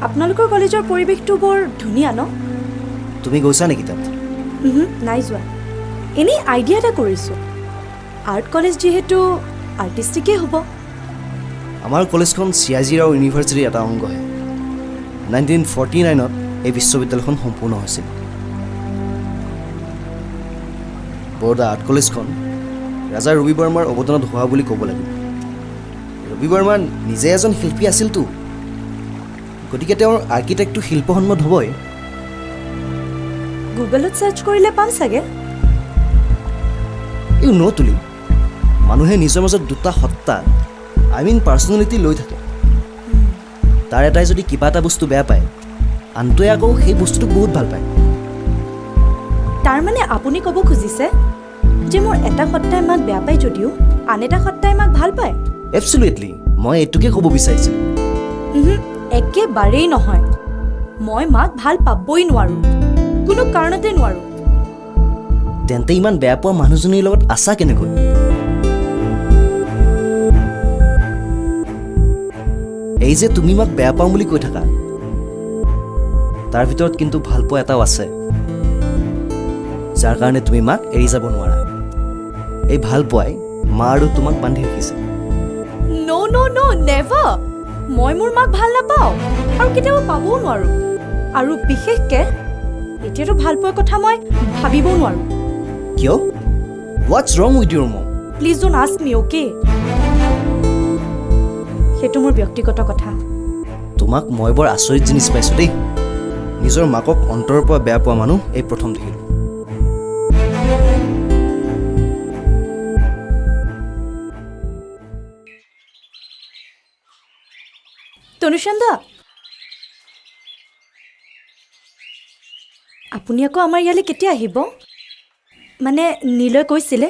আপোনালোকৰ কলেজৰ পৰিৱেশটো বৰ ধুনীয়া ন? তুমি গৈছা নেকি তাত? নাই যোৱা। এনেই আইডিয়া এটা কৰিছোঁ। আৰ্ট কলেজ যিহেতু আৰ্টিষ্টিকেই হ'ব। আমাৰ কলেজখন CIG ৰাও ইউনিভাৰ্চিটিৰ এটা অংগহে। 1949ত এই বিশ্ববিদ্যালয়খন সম্পূৰ্ণ হৈছিল। বৰোদা আৰ্ট কলেজখন ৰাজা ৰবি বৰ্মাৰ অৱদানত হোৱা বুলি ক'ব লাগিব। ৰবি বৰ্মা নিজে এজন শিল্পী আছিলতো, গতিকে তেওঁৰ আৰ্কিটেক্টটো শিল্পসন্মত হ'বই। গুগলত চাৰ্চ কৰিলে পাম চাগে। ইউ ন তুলি, মানুহে নিজৰ মাজত দুটা সত্তা পাৰ্চনেলিটি লৈ থাকে। তাৰ এটাই যদি কিবা এটা বস্তু বেয়া পায়, আনটোৱে আকৌ সেই বস্তুটোক বহুত ভাল পায়। তাৰমানে আপুনি ক'ব খুজিছে যে মোৰ এটা সত্তাই মাক বেয়া পায় যদিও আন এটা সত্তাই মাক ভাল পায়? এবছলিউটলি, মই এইটোকে ক'ব বিচাৰিছিলোঁ। একেবাৰেই নহয়। মই মাক ভাল পাবই নোৱাৰোঁ, কোনো কাৰণতে নোৱাৰোঁ। তেন্তে ইমান বেয়া পোৱা মানুহজনীৰ লগত আছা কেনেকৈ? এই যে তুমি মাক বেয়া পাওঁ বুলি কৈ থাকা, তাৰ ভিতৰত কিন্তু ভাল পোৱা এটাও আছে, যাৰ কাৰণে তুমি মাক এৰি যাব নোৱাৰা। এই ভাল পোৱাই মা আৰু তোমাক বান্ধি ৰাখিছে। নেভাৰ। মই মোৰ মাক ভাল নাপাওঁ আৰু কেতিয়াবা পাবও নোৱাৰোঁ। আৰু বিশেষকৈ এতিয়াতো ভাল পোৱাৰ কথা মই ভাবিবও নোৱাৰোঁ। কিয়? What's wrong with your mom? Please don't ask me, okay? সেইটো মোৰ ব্যক্তিগত কথা। তোমাক মই বৰ আচৰিত জিনিছ পাইছোঁ দেই। নিজৰ মাকক অন্তৰৰ পৰা বেয়া পোৱা মানুহ এই প্ৰথম দেখিলোঁ। তনুশ্যাম দা, আপুনি আকৌ আমাৰ ইয়ালৈ কেতিয়া আহিব? মানে নীলয় কৈছিলে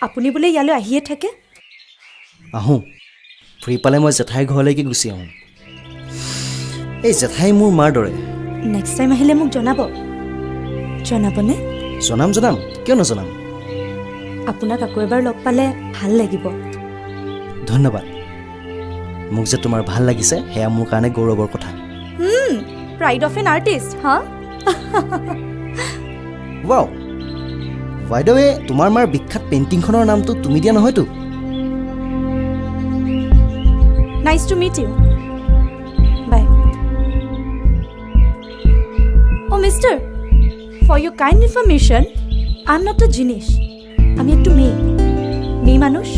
আপুনি বোলে ইয়ালৈ আহিয়ে থাকে। আহোঁ, ফ্ৰী পালে মই জেঠাইৰ ঘৰলৈকে গুচি আহোঁ। এই জেঠাই মোৰ মাৰ দৰে। নেক্সট টাইম আহিলে মোক জনাবনে? জনাম, কিয় নজনাম। আপোনাক আকৌ এবাৰ লগ পালে ভাল লাগিব। ধন্যবাদ। মোক যে তোমাৰ ভাল লাগিছে সেয়া মোৰ কাৰণে গৌৰৱৰ কথা। প্ৰাইড অফ এন আৰ্টিষ্ট, হা? ৱাও, বাই দ্য ৱে, তোমাৰ মাৰ বিখ্যাত পেইণ্টিংখনৰ নামটো তুমি দিয়া নহয়তো? Nice to meet you. Bye. অ' mister, for your kind information, I am not a genius. আমি একটু মেয়ে মানুষ।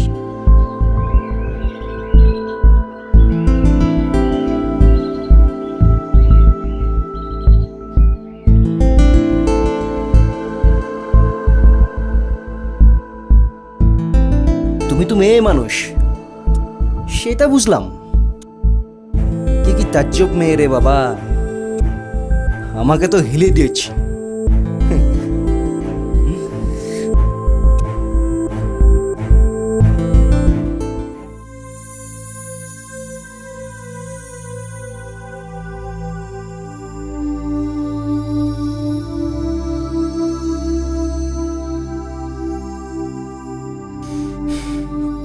তুমি তো মেয়ে মানুষ, সেটা বুঝলাম। কি তাজ্জব মেয়ে রে বাবা, আমাকে তো হিলে দিয়েছি।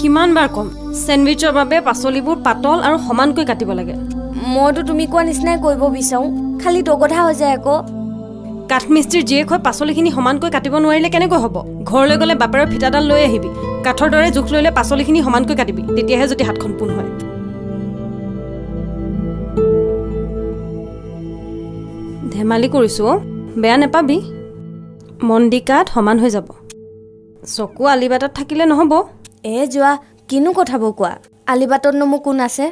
কিমান বাৰ কম, চেণ্ডউইচৰ বাবে পাচলিবোৰ পাতল আৰু সমানকৈ কাটিব লাগে। মইতো তুমি কোৱা নিচিনাই কৰিব বিচাৰোঁ, খালি দগধা হৈ যায় আকৌ। কাঠমিস্ত্ৰীৰ জীয়েক হৈ পাচলিখিনি সমানকৈ কাটিব নোৱাৰিলে কেনেকৈ হ'ব? ঘৰলৈ গ'লে বাপেৰৰ ফিটাডাল লৈ আহিবি, কাঠৰ দৰে জোখ লৈ লৈ পাচলিখিনি সমানকৈ কাটিবি, তেতিয়াহে যদি হাতখন পোন হয়। ধেমালি কৰিছোঁ অ', বেয়া নেপাবি। মন দি কাঠ, সমান হৈ যাব। চকু আলিবাটত থাকিলে নহ'ব। যোৱা, কিনো কথাবোৰ কোৱা? আলিবাটতনো মোৰ কোন আছে?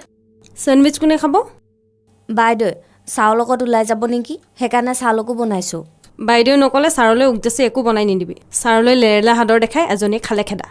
চেণ্ডউইচ কোনে খাব? বাইদেউ, চাউৰ লগত ওলাই যাব নেকি, সেইকাৰণে চাউলকো বনাইছোঁ। বাইদেউ নক'লে ছাৰলৈ উগজাচি একো বনাই নিদিবি। ছাৰলৈ লেৰেলা হাদৰ দেখাই এজনীয়ে খালে খেদা।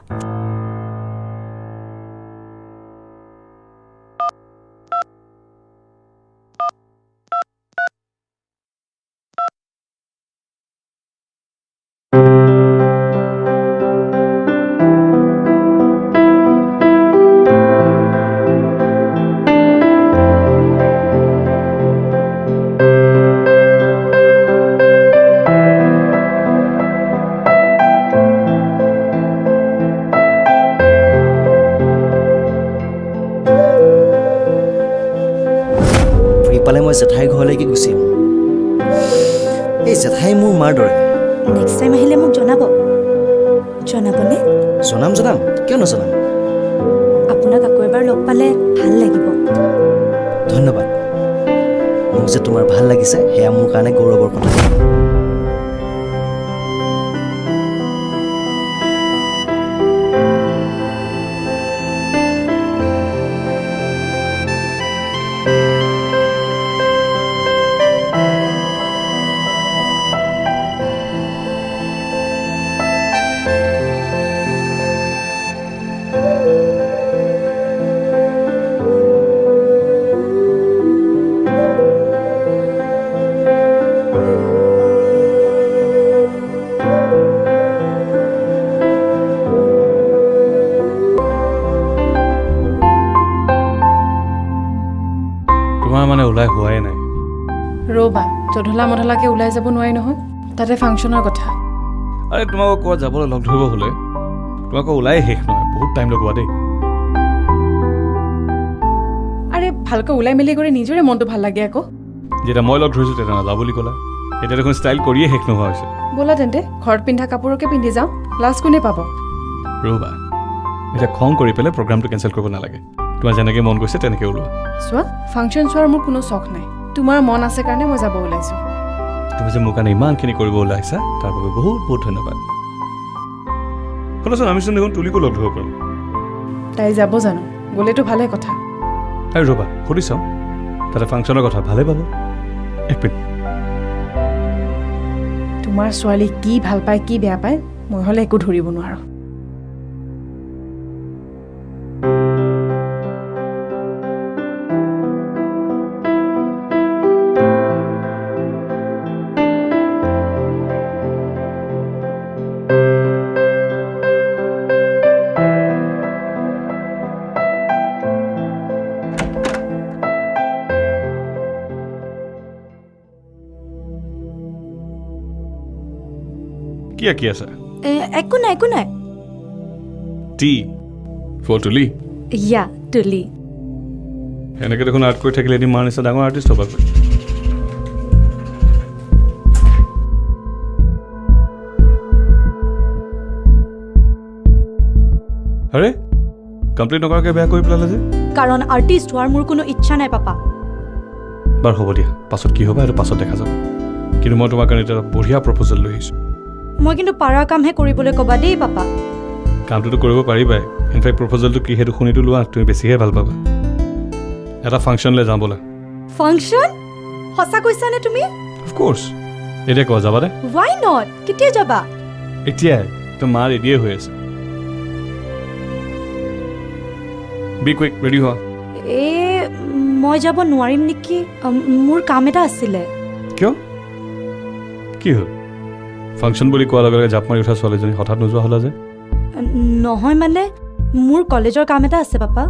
পালে মই জেঠাইৰ ঘৰলৈকে গুচি আহিম এই জেঠাই মোৰ মাৰ দৰে নেক্সট টাইম আহিলে মোক জনাবনে জনাম কিয় নজনাম আপোনাক আকৌ এবাৰ লগ পালে ভাল লাগিব ধন্যবাদ মোক যে তোমাৰ ভাল লাগিছে সেয়া মোৰ কাৰণে গৌৰৱৰ কথা মানে ওলাই হোৱাই নাই ৰ'বা জধলা মধলাকে ওলাই যাব নোৱাৰি নহয় তাতে ফাংচনৰ কথা আৰে তোমাক ক'ৰবাত যাবলৈ লগ ধৰিব হ'লে তোমাক ওলাই শেষ নহয় বহুত টাইম লগোৱা দেই আৰে ভালকৈ ওলাই মেলি কৰি নিজৰে মনটো ভাল লাগে আকৌ যেতিয়া মই লগ ধৰিছোঁ তেতিয়া নাযাওঁ বুলি ক'লা এতিয়া দেখোন ষ্টাইল কৰিয়ে শেষ নোহোৱা হৈছে ব'লা তেন্তে ঘৰত পিন্ধা কাপোৰকে পিন্ধি যাওঁ লাজ কোনে পাব ৰ'বা এতিয়া খং কৰি পেলাই প্ৰগ্ৰামটো কেঞ্চেল কৰিব নালাগে তোমাৰ যেনেকৈ মন গৈছে তেনেকৈ ওলোৱা চোৱা ফাংচন চোৱাৰ মোৰ কোনো চখ নাই তোমাৰ মন আছে কাৰণে মই যাব ওলাইছোঁ তুমি যে মোৰ কাৰণে ইমানখিনি কৰিব ওলাইছা তাৰ বাবে বহুত বহুত ধন্যবাদ শুনাচোন আমিচোন দেখোন তুলিকো লগ ধৰিব পাৰোঁ তাই যাব জানো গ'লেতো ভালে কথা আৰু ৰ'বা সুধি চাওঁ তাতে ফাংচনৰ কথা ভালে পাব এক মিনিট তোমাৰ ছোৱালী কি ভাল পায় কি বেয়া পায় মই হ'লে একো ধৰিব নোৱাৰোঁ কি আঁকি আছা একো নাই টি ফৰ তুলি ইয়া তুলি এনেকৈ দেখোন আৰ্ট কৰি থাকিলে এদিন মাৰ নিচিনা ডাঙৰ আৰ্টিষ্ট হ'বা আৰে কমপ্লিট নকৰাকৈ বেয়া কৰি পেলালে যে কাৰণ আৰ্টিষ্ট হোৱাৰ মোৰ কোনো ইচ্ছা নাই পাপা বাৰু হ'ব দিয়া পাছত কি হ'বা এইটো পাছত দেখা যাব কিন্তু মই তোমাৰ কাৰণে এটা বঢ়িয়া প্ৰপ'জেল লৈ আহিছোঁ মই কিন্তু পাৰা কামহে কৰিবলৈ ক'বা দেই পাপা কামটোতো কৰিব পাৰিবাই ইনফেক্ট প্ৰপ'জেলটো কি সেইটো শুনিতো লোৱা তুমি বেছিহে ভাল পাবা এটা ফাংচনলৈ যাওঁ ব'লা ফাংচন সঁচা কৈছানে তুমি অফক'ৰ্ছ এতিয়া কোৱা যাবা দে ৱাই নট কেতিয়া যাবা এতিয়াই তো মা ৰেডিয়ে হৈ আছে বি কুইক ৰেডি হোৱা মই যাব নোৱাৰিম নেকি মোৰ কাম এটা আছিলে কিয় কি হ'ল ফাংচন বুলি কোৱাৰ লগে লগে জাপ মাৰি উঠা ছোৱালীজনী হঠাৎ নোযোৱা হ'লা যে নহয় মানে মোৰ কলেজৰ কাম এটা আছে পাপা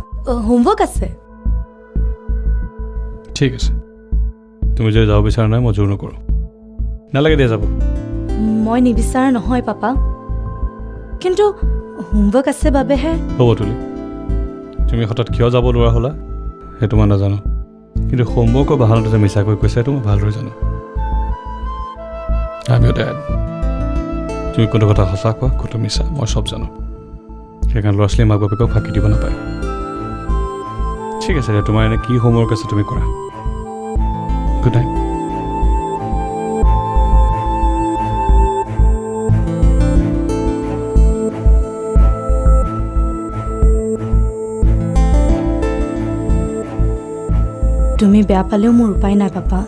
হোমৱৰ্ক আছে ঠিক আছে তুমি যদি যাব বিচৰা নাই মই জোৰ নকৰোঁ নালাগে দিয়া যাব মই নিবিচাৰা নহয় পাপা কিন্তু হোমৱৰ্ক আছে বাবেহে হ'ব তুলি তুমি হঠাৎ কিয় যাব নোৱাৰা হ'লা সেইটো মই নাজানো কিন্তু হোমৱৰ্কৰ বাহানতে যে মিছাকৈ কৈছে সেইটো মই ভালদৰে জানো আমিও ডেড তুমি কোনটো কথা সঁচা কোৱা কোনটো মিছা মই চব জানো সেইকাৰণে ল'ৰা ছোৱালী মাক বাপেকক ফাঁকি দিব নাপায় ঠিক আছে তোমাৰ এনে কি হোমৱৰ্ক আছে তুমি কৰা গুড নাইট তুমি বেয়া পালেও মোৰ উপায় নাই পাপা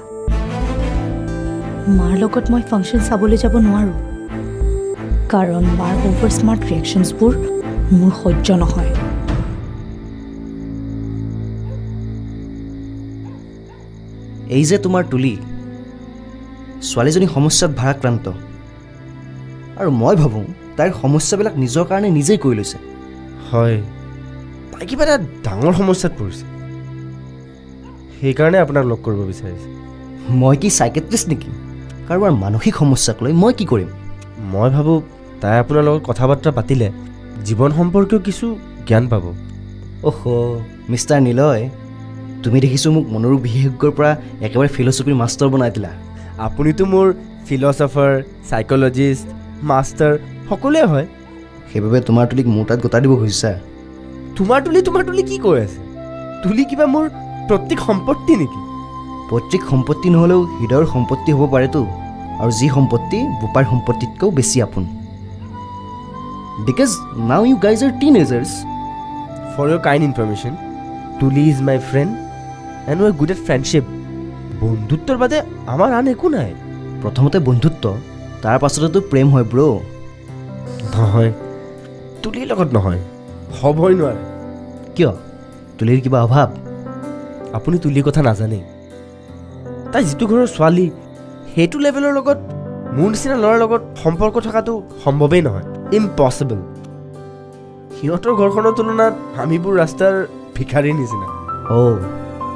মাৰ লগত মই ফাংচন চাবলৈ যাব নোৱাৰোঁ কাৰণ মাৰ অভাৰ স্মাৰ্ট ৰিয়েকশ্যনছবোৰ মোৰ সহ্য নহয় এই যে তোমাৰ তুলি ছোৱালীজনী সমস্যাত ভাৰাক্ৰান্ত আৰু মই ভাবোঁ তাইৰ সমস্যাবিলাক নিজৰ কাৰণে নিজেই কৰি লৈছে হয় তাই কিবা এটা ডাঙৰ সমস্যাত পৰিছে সেইকাৰণে আপোনাক লগ কৰিব বিচাৰিছে মই কি চাইকেট্ৰিষ্ট নেকি কাৰোবাৰ মানসিক সমস্যাক লৈ মই কি কৰিম মই ভাবোঁ তাই আপোনাৰ লগত কথা বাৰ্তা পাতিলে জীৱন সম্পৰ্কীয় কিছু জ্ঞান পাব অহ' মিষ্টাৰ নিলয় তুমি দেখিছোঁ মোক মনোৰোগ বিশেষজ্ঞৰ পৰা একেবাৰে ফিলচফিৰ মাষ্টাৰ বনাই দিলা। আপুনিতো মোৰ ফিলচফাৰ, চাইক'লজিষ্ট, মাষ্টাৰ সকলোৱে হয়। সেইবাবে তোমাৰ তুলিক মোৰ তাত গোটাই দিব খুজিছা? তোমাৰ তুলি কি কৈ আছে? তুলি কিবা মোৰ প্ৰত্যেক সম্পত্তি নেকি? পৈতৃক সম্পত্তি নহ'লেও হৃদয়ৰ সম্পত্তি হ'ব পাৰেতো, আৰু যি সম্পত্তি বোপাৰ সম্পত্তিতকৈও বেছি আপোন। Because now you guys are teenagers. For your kind information, Tuli is my friend and we are good at friendship. বন্ধুত্বৰ বাদে আমাৰ আন একো নাই। প্ৰথমতে বন্ধুত্ব, তাৰ পাছতেতো প্ৰেম হয় ব্ৰ। নহয়, তুলিৰ লগত নহয়, হ'বই নোৱাৰে। কিয়? তুলিৰ কিবা অভাৱ? আপুনি তুলিৰ কথা নাজানেই। তাই যিটো ঘৰৰ ছোৱালী, সেইটো লেভেলৰ লগত মোৰ নিচিনা ল'ৰাৰ লগত সম্পৰ্ক থকাটো সম্ভৱেই নহয়, ইম্পচিবল। সিহঁতৰ ঘৰখনৰ তুলনাত আমিবোৰ ৰাস্তাৰ ভিখাৰীৰ নিচিনা। অ'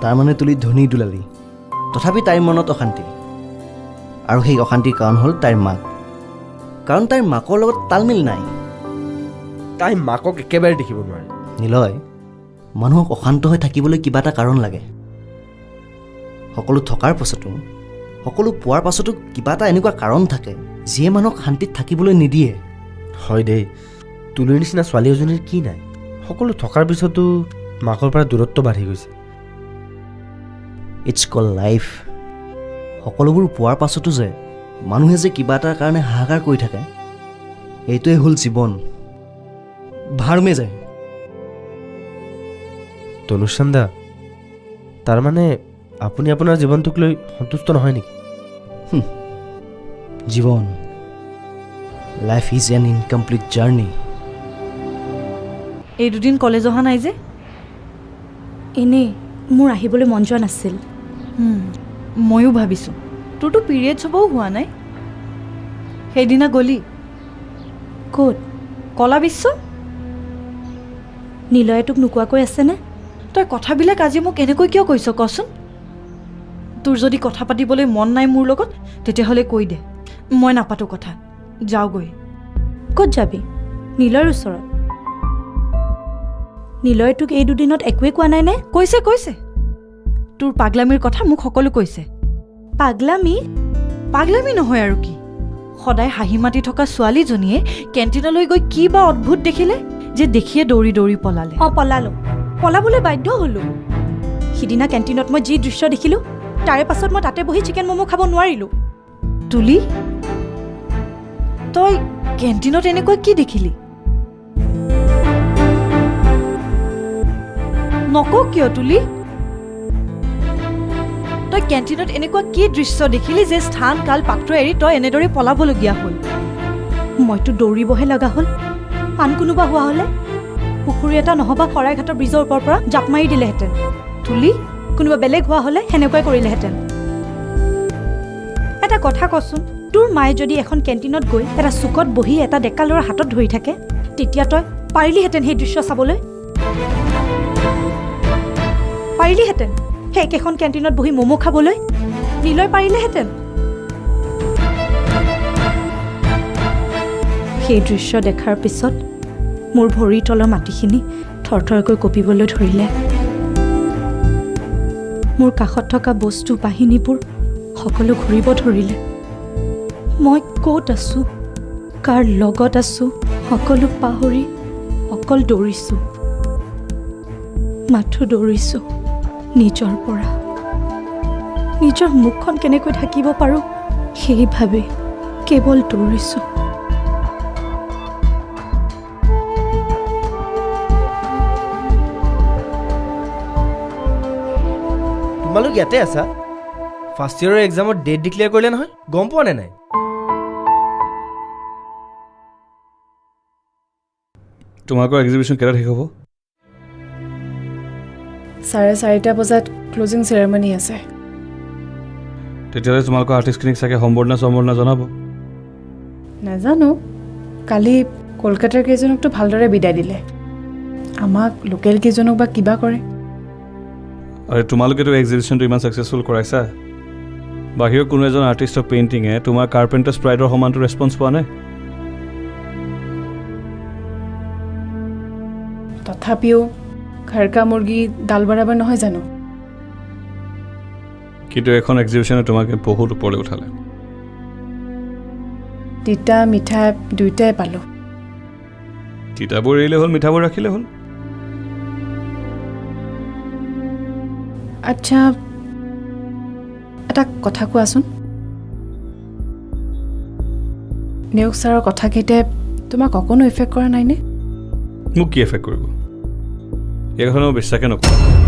তাৰমানে তুলি ধনী দুলালী, তথাপি তাইৰ মনত অশান্তি। আৰু সেই অশান্তিৰ কাৰণ হ'ল তাইৰ মাক, কাৰণ তাইৰ মাকৰ লগত তালমিল নাই। তাই মাকক একেবাৰে দেখিব নোৱাৰে। নিলয়, মানুহক অশান্ত হৈ থাকিবলৈ কিবা এটা কাৰণ লাগে। সকলো থকাৰ পাছতো, সকলো পোৱাৰ পাছতো কিবা এটা এনেকুৱা কাৰণ থাকে যিয়ে মানুহক শান্তিত থাকিবলৈ নিদিয়ে। হয় দেই, তুলিৰ নিচিনা ছোৱালী এজনীৰ কি নাই? সকলো থকাৰ পিছতো মাকৰ পৰা দূৰত্ব বাঢ়ি গৈছে। It's call life. সকলোবোৰ পোৱাৰ পাছতো যে মানুহে যে কিবা এটাৰ কাৰণে হাহাকাৰ কৰি থাকে, এইটোৱে হ'ল জীৱন। ভাৰমে যায়। তনুশ্যাম দা, তাৰমানে আপুনি আপোনাৰ জীৱনটোক লৈ সন্তুষ্ট নহয় নেকি? জীৱন, life is an incomplete journey. এই দুদিন কলেজ অহা নাই যে? এনেই মোৰ আহিবলৈ মন যোৱা নাছিল। ময়ো ভাবিছোঁ তোৰতো পিৰিয়ডছ হ'বও হোৱা নাই। সেইদিনা গলি ক'ত? কলা বিশ্ব। নিলয়ে তোক নোকোৱাকৈ আছেনে? তই কথাবিলাক আজি মোক এনেকৈ কিয় কৈছ কচোন? তোৰ যদি কথা পাতিবলৈ মন নাই মোৰ লগত, তেতিয়াহ'লে কৈ দে, মই নাপাতো কথা। যাওগৈ। ক'ত যাবি? নিলয়ৰ ওচৰত। নিলয়ে তোক এই দুদিনত একোৱে কোৱা নাই নে? কৈছে কৈছে, তোৰ পাগলামীৰ কথা মোক সকলো কৈছে। পাগলামী? পাগলামী নহয় আৰু কি। সদায় হাঁহি মাতি থকা ছোৱালীজনীয়ে কেণ্টিনলৈ গৈ কি বা অদ্ভুত দেখিলে যে দেখিয়ে দৌৰি দৌৰি পলালে। অঁ পলালো, পলাবলৈ বাধ্য হ'লোঁ। সিদিনা কেণ্টিনত মই যি দৃশ্য দেখিলোঁ, তাৰে পাছত মই তাতে বহি চিকেন ম'ম' খাব নোৱাৰিলোঁ। তুলি, তই কেণ্টিনত এনেকৈ কি দেখিলি? নকওঁ কিয় তুলি? তই কেণ্টিনত এনেকুৱা কি দৃশ্য দেখিলি যে স্থান কাল পাত্ৰ এৰি তই এনেদৰে পলাবলগীয়া হ'ল? মইতো দৌৰিবহে লগা হ'ল। আন কোনোবা হোৱা হ'লে পুখুৰী এটা নহবা শৰাইঘাটৰ ব্ৰিজৰ ওপৰৰ পৰা জাপ মাৰি দিলেহেঁতেন। তুলি, কোনোবা বেলেগ হোৱা হ'লে সেনেকুৱাই কৰিলেহেঁতেন। এটা কথা কচোন, তোৰ মায়ে যদি এখন কেণ্টিনত গৈ এটা চুকত বহি এটা ডেকা ল'ৰাৰ হাতত ধৰি থাকে, তেতিয়া তই পাৰিলিহেঁতেন সেই দৃশ্য চাবলৈ? পাৰিলিহেঁতেন সেই একেখন কেণ্টিনত বহি ম'ম' খাবলৈ? নিলয় পাৰিলেহেঁতেন? সেই দৃশ্য দেখাৰ পিছত মোৰ ভৰিৰ তলৰ মাটিখিনি থৰথৰকৈ কঁপিবলৈ ধৰিলে। মোৰ কাষত থকা বস্তু বাহিনীবোৰ সকলো ঘূৰিব ধৰিলে। মই ক'ত আছোঁ, কাৰ লগত আছোঁ, সকলো পাহৰি অকল দৌৰিছোঁ। মাথো দৌৰিছোঁ নিজৰ পৰা। নিজৰ মুখখন কেনেকৈ ঢাকিব পাৰোঁ সেইভাবে কেৱল দৌৰিছোঁ। তোমালোক ইয়াতে আছা? ফাৰ্ষ্ট ইয়েৰৰ এক্সামৰ ডেট ডিক্লেয়াৰ কৰিলে নহয়, গম পোৱা নে নাই? তোমালোকৰ এক্সিবিশ্যন কেইটাত শেষ হ'ব? 4:30 বজাত ক্লজিং চেৰেমনি আছে। তেতিয়াহ'লে তোমালোকৰ আৰ্টিষ্টখিনিক চাগে সম্বৰ্ধনা জনাব? নাজানো, কালি কলকাতাৰ কেইজনকতো ভালদৰে বিদায় দিলে, আমাক লোকেল কেইজনক বা কিবা কৰে। আৰু তোমালোকেতো এক্সিবিশ্যনটো ইমান ছাকচেছফুল কৰাইছা, বাহিৰৰ কোনো এজন আৰ্টিষ্টৰ পেইণ্টিঙে তোমাৰ কাৰ্পেণ্টাৰ্ছ প্ৰাইডৰ সমানটো ৰেছপন্স পোৱা নাই? তথাপিও ঘৰ কা মুৰ্গী ডাল বৰাবৰ নহয় জানো? কিন্তু এখন এক্সিবিশ্যনে তোমাক বহুত ওপৰলৈ উঠালে তিতা মিঠা দুয়োটাই পালোঁ তিতাবোৰ এৰিলে হ'ল মিঠাবোৰ ৰাখিলে হ'ল আচ্ছা এটা কথা কোৱাচোন নেওগ ছাৰৰ কথাকেইটাই তোমাক অকণো এফেক্ট কৰা নাইনে মোক কি এফেক্ট কৰিব এই কথা মই বিশ্বাসে নকৰোঁ